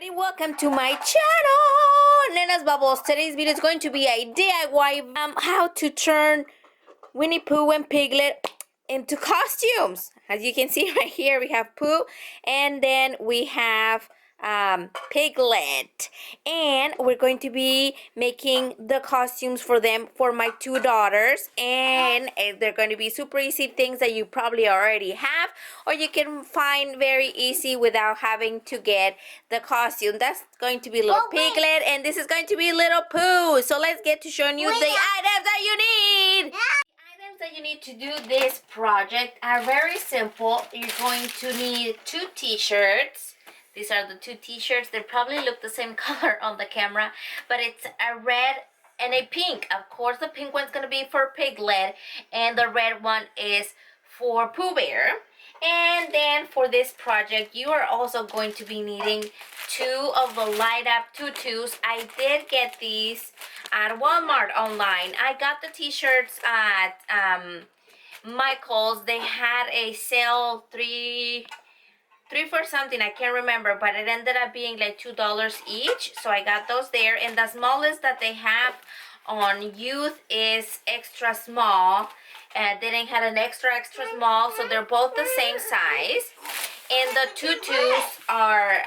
everybody, welcome to my channel, Nena's Bubbles. Today's video is going to be a DIY how to turn Winnie Pooh and Piglet into costumes. As you can see right here, we have Pooh and then we have Piglet, and we're going to be making the costumes for them for my two daughters, and they're going to be super easy things that you probably already have or you can find very easy without having to get the costume. That's going to be little Piglet and this is going to be little Pooh. So let's get to showing you the items that you need. That you need to do this project are very simple. You're going to need two t-shirts. These are the two t-shirts. They probably look the same color on the camera, but it's a red and a pink. Of course, the pink one's going to be for Piglet, and the red one is for Pooh Bear. And then for this project, you are also going to be needing two of the light up tutus. I did get these at Walmart online. I got the t-shirts at Michael's. They had a sale, three for something, I can't remember, but it ended up being like $2 each, so I got those there. And the smallest that they have on youth is extra small. They didn't have an extra small, so they're both the same size. And the tutus are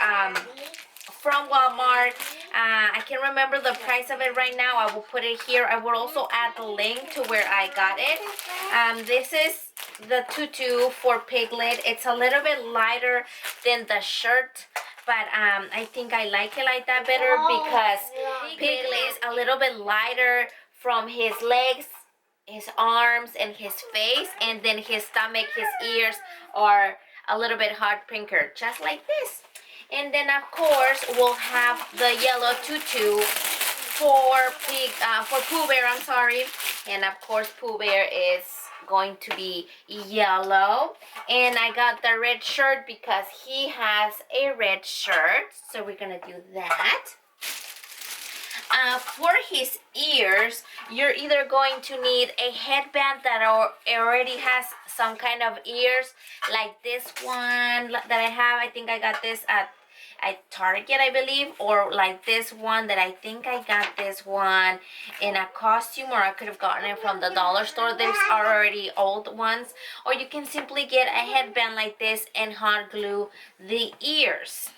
from Walmart. I can't remember the price of it right now. I will put it here. I will also add the link to where I got it. This is the tutu for Piglet. It's a little bit lighter than the shirt, but I think I like it like that better because Piglet is a little bit lighter from his legs, his arms, and his face, and then his stomach, his ears are a little bit hard pinker, just like this. And then of course we'll have the yellow tutu for Pooh Bear, I'm sorry. And of course Pooh Bear is going to be yellow. And I got the red shirt because he has a red shirt, so we're gonna do that. For his ears, you're either going to need a headband that already has some kind of ears, like this one that I have. I think I got this at Target, I believe, or like this one that I think I got this one in a costume, or I could have gotten it from the dollar store. These are already old ones. Or you can simply get a headband like this and hot glue the ears.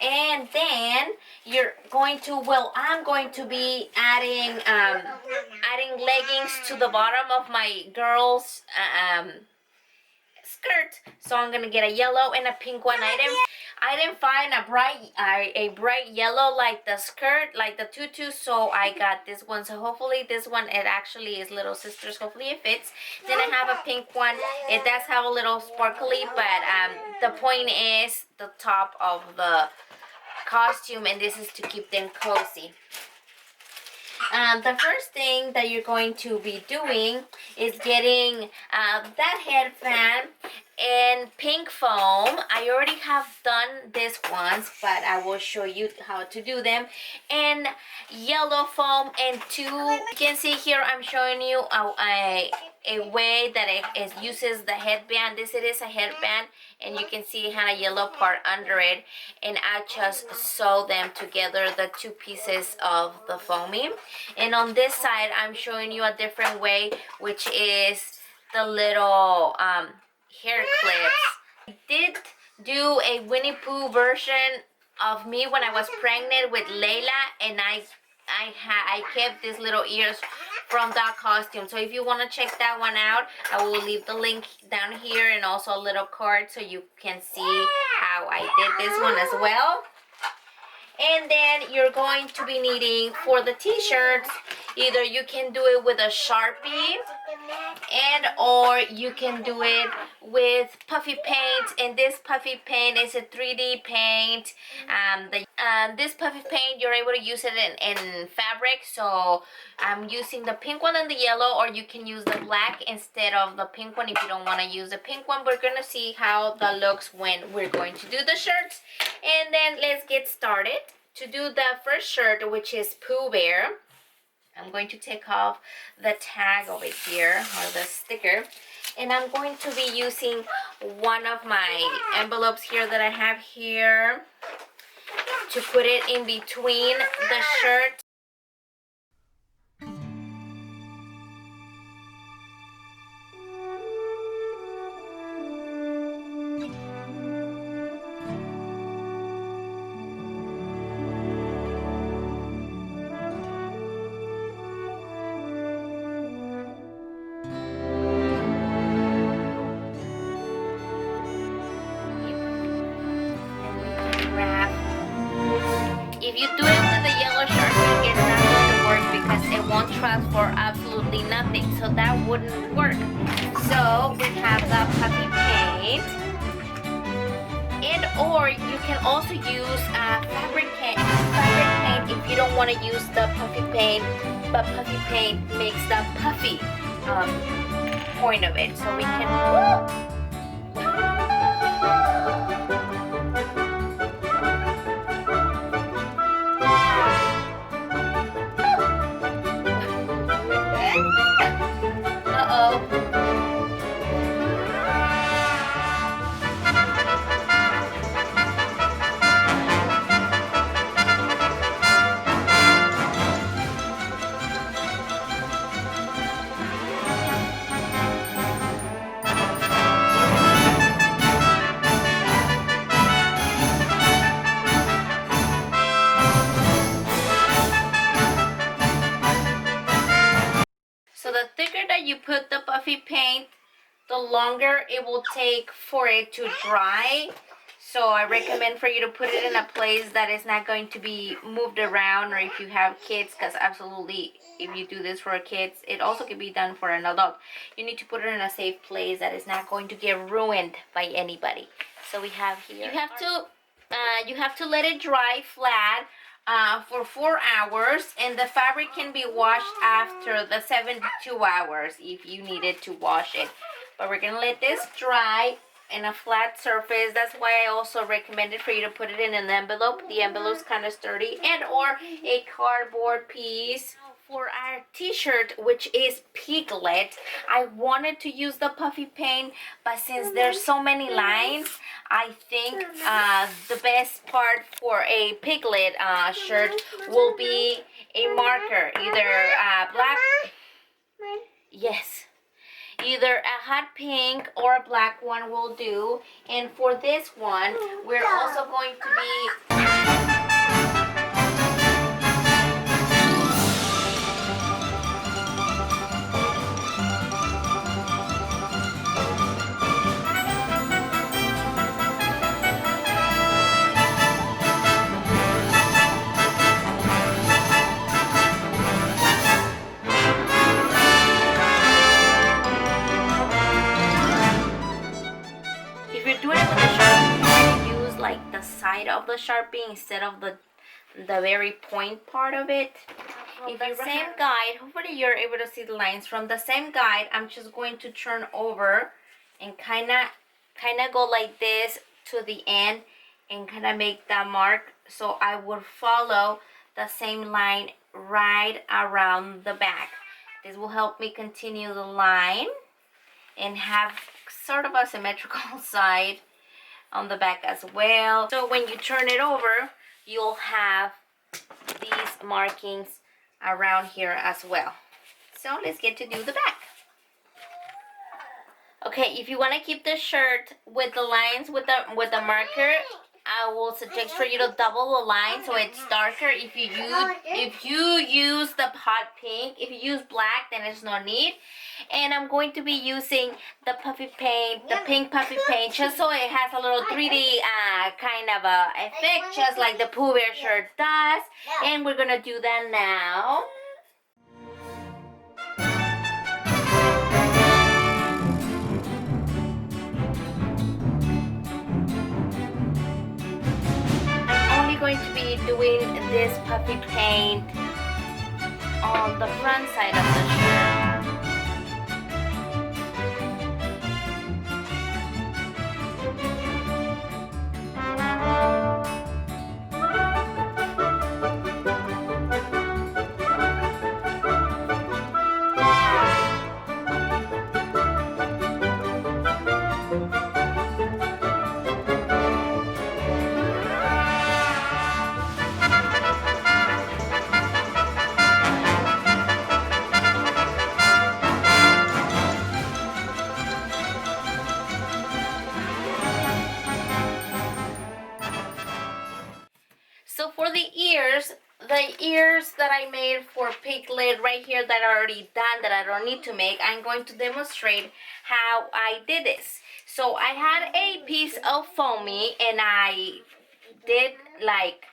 And then you're going to, well, I'm going to be adding leggings to the bottom of my girl's skirt. So I'm gonna get a yellow and a pink one item. I didn't find a bright yellow like the skirt, like the tutu, so I got this one. So hopefully this one, it actually is little sisters. Hopefully it fits. Then I have a pink one. It does have a little sparkly, but the point is the top of the costume, and this is to keep them cozy. The first thing that you're going to be doing is getting that headband in pink foam. I already have done this once, but I will show you how to do them. And yellow foam and two. You can see here I'm showing you a way that it uses the headband. This it is a headband, and you can see it had a yellow part under it, and I just sew them together, the two pieces of the foamy. And on this side I'm showing you a different way, which is the little hair clips. I did do a Winnie Pooh version of me when I was pregnant with Layla, and I kept these little ears from that costume. So if you want to check that one out, I will leave the link down here and also a little card so you can see how I did this one as well. And then you're going to be needing for the t-shirts, either you can do it with a Sharpie or you can do it with puffy paint. And this puffy paint is a 3D paint. This puffy paint, you're able to use it in fabric, so I'm using the pink one and the yellow, or you can use the black instead of the pink one if you don't want to use the pink one. We're gonna see how that looks when we're going to do the shirts. And then let's get started. To do the first shirt, which is Pooh Bear, I'm going to take off the tag over here, or the sticker, and I'm going to be using one of my envelopes here that I have here to put it in between the shirt. If you do it with the yellow Sharpie, it's not going to work because it won't transfer absolutely nothing. So that wouldn't work. So we have the puffy paint. And or you can also use fabric paint if you don't want to use the puffy paint. But puffy paint makes the puffy point of it. So we can... So the thicker that you put the puffy paint, the longer it will take for it to dry. So I recommend for you to put it in a place that is not going to be moved around, or if you have kids, because absolutely if you do this for kids, it also can be done for an adult. You need to put it in a safe place that is not going to get ruined by anybody. So we have here, you have to let it dry flat for 4 hours, and the fabric can be washed after the 72 hours if you needed to wash it. But we're gonna let this dry in a flat surface. That's why I also recommended for you to put it in an envelope. The envelope's kind of sturdy, and or a cardboard piece. For our t-shirt, which is Piglet, I wanted to use the puffy paint, but since there's so many lines, I think the best part for a Piglet shirt will be a marker, either black, yes, either a hot pink or a black one will do. And for this one, we're also going to be of the Sharpie instead of the very point part of it. If the same guide, hopefully you're able to see the lines from the same guide. I'm just going to turn over and kind of go like this to the end and kind of make that mark, so I would follow the same line right around the back. This will help me continue the line and have sort of a symmetrical side on the back as well. So when you turn it over, you'll have these markings around here as well. So let's get to do the back. Okay, if you want to keep the shirt with the lines with the marker, I will suggest for you to double the line so it's darker. If you use the hot pink, if you use black, then there's no need. And I'm going to be using the puffy paint, the pink puffy paint, just so it has a little 3D kind of a effect, just like the Pooh Bear shirt does. And we're gonna do that now. Going to be doing this puffy paint on the front side of the shirt. the ears that I made for Piglet right here that are already done, that I don't need to make, I'm going to demonstrate how I did this. So I had a piece of foamy and I did like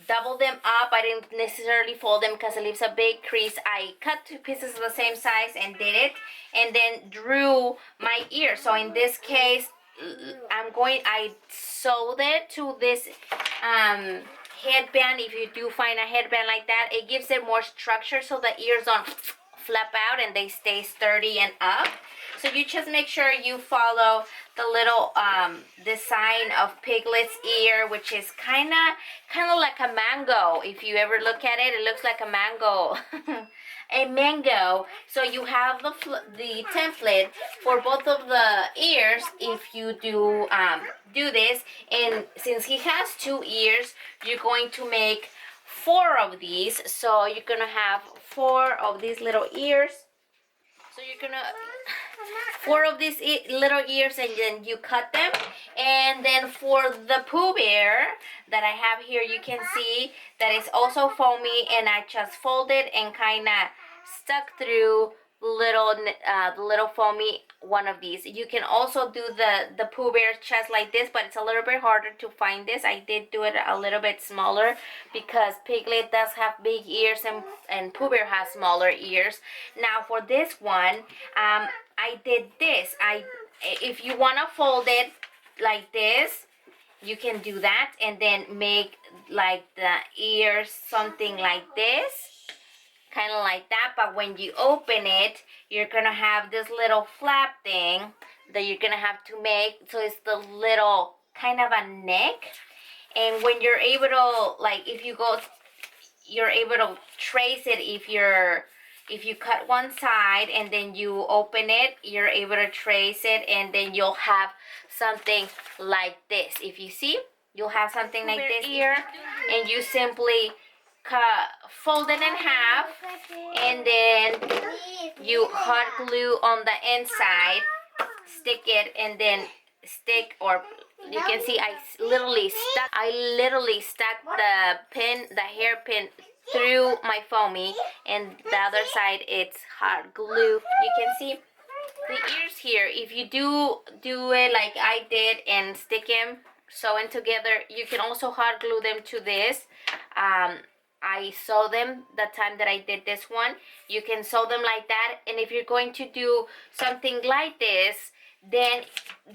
double them up. I didn't necessarily fold them because it leaves a big crease. I cut two pieces of the same size and did it, and then drew my ear. So in this case, I sewed it to this headband. If you do find a headband like that, it gives it more structure so the ears don't flap out and they stay sturdy and up. So you just make sure you follow the little design of Piglet's ear, which is kind of like a mango. If you ever look at it, it looks like a mango. A mango. So you have the template for both of the ears if you do this. And since he has two ears, you're going to make 4 of these. So you're gonna have 4 of these little ears. So you're gonna 4 of these little ears, and then you cut them. And then for the Pooh Bear that I have here, you can see that it's also foamy, and I just folded and kind of stuck through the little foamy one of these. You can also do the Pooh Bear chest like this, but it's a little bit harder to find this. I did do it a little bit smaller because Piglet does have big ears and Pooh Bear has smaller ears. Now for this one, I did this. If you want to fold it like this, you can do that and then make like the ears something like this, kind of like that. But when you open it, you're gonna have this little flap thing that you're gonna have to make. So it's the little kind of a neck. And when you're able to, like, if you go, you're able to trace it. If you cut one side and then you open it, you're able to trace it, and then you'll have something like this. If you see, you'll have something like this here, and you simply fold it in half, and then you hot glue on the inside, stick it, and then stick, or you can see I literally stuck the hairpin through my foamy, and the other side it's hot glue. You can see the ears here. If you do it like I did and stick them sewn together, you can also hot glue them to this. I sew them the time that I did this one. You can sew them like that, and if you're going to do something like this, then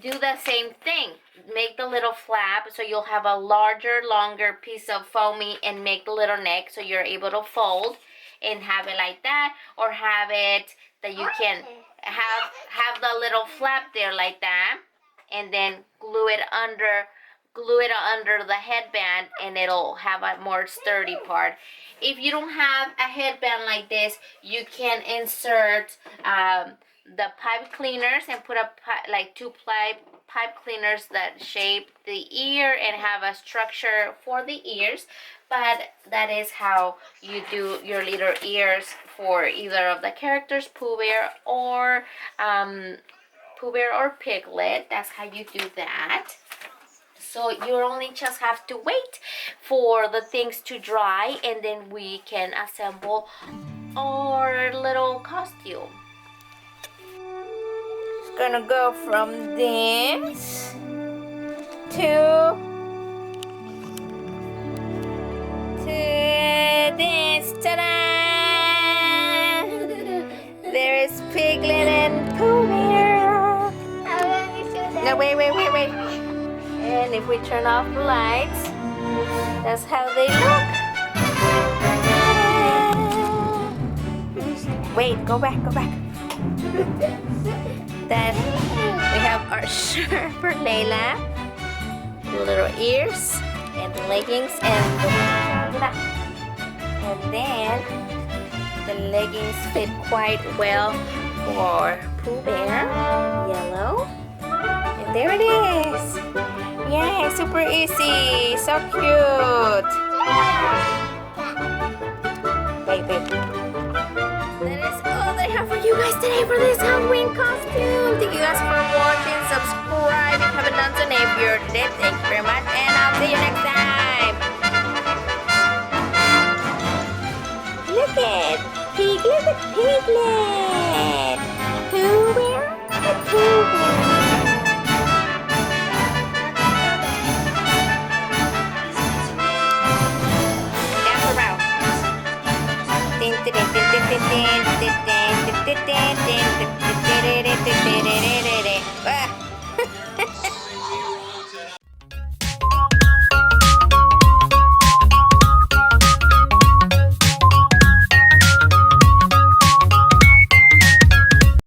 do the same thing. Make the little flap so you'll have a longer piece of foamy, and make the little neck so you're able to fold and have it like that, or have it that you can have the little flap there like that, and then glue it under the headband, and it'll have a more sturdy part. If you don't have a headband like this, you can insert the pipe cleaners and put like 2 pipe cleaners that shape the ear and have a structure for the ears. But that is how you do your little ears for either of the characters, Pooh Bear or Piglet. That's how you do that. So you only just have to wait for the things to dry, and then we can assemble our little costume. It's gonna go from this to this. Ta-da! There is Piglet and Pooh Bear. No, wait. And if we turn off the lights, that's how they look. Wait, go back. Then we have our shirt for Layla, the little ears, and the leggings, and then the leggings fit quite well for Pooh Bear, yellow, and there it is. Yay, super easy, so cute. Wait. That is all I have for you guys today for this Halloween costume. Thank you guys for watching. Subscribe if you haven't done so. If you're dead, thank you very much, and I'll see you next time. Piglet. Piglet the Piglet. Pooh Bear the Pooh Bear. Dance around. Din, din, din, din, din, din, din, din, din, din, din, din, din, din, din, din, din, din, din.